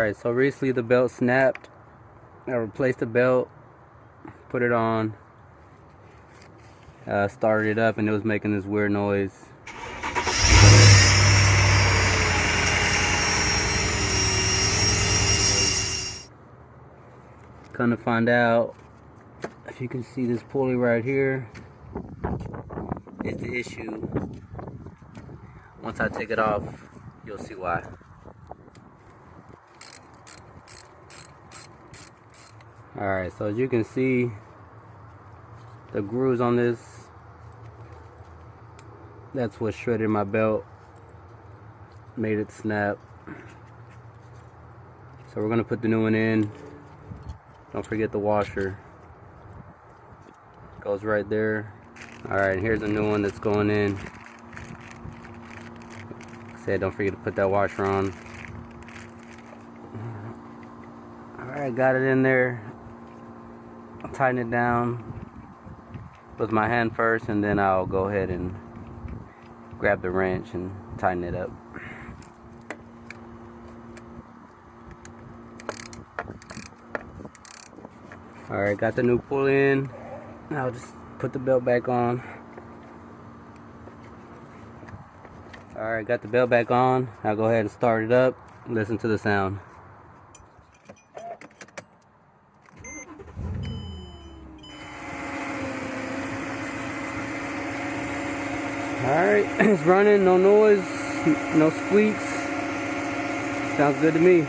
Alright, so recently the belt snapped. I replaced the belt, put it on, started it up, and it was making this weird noise. Come to find out, if you can see this pulley right here, is the issue. Once I take it off, you'll see why. Alright, so as you can see, the grooves on this, that's what shredded my belt, made it snap. So we're gonna put the new one in. Don't forget the washer. Goes right there. Alright, here's a new one that's going in. Like I said, don't forget to put that washer on. Alright, got it in there. I'll tighten it down with my hand first, and then I'll go ahead and grab the wrench and tighten it up. Alright, got the new pulley in. Now I'll just put the belt back on. Alright, got the belt back on. I'll go ahead and start it up. Listen to the sound. Alright, it's running, no noise, no squeaks. Sounds good to me.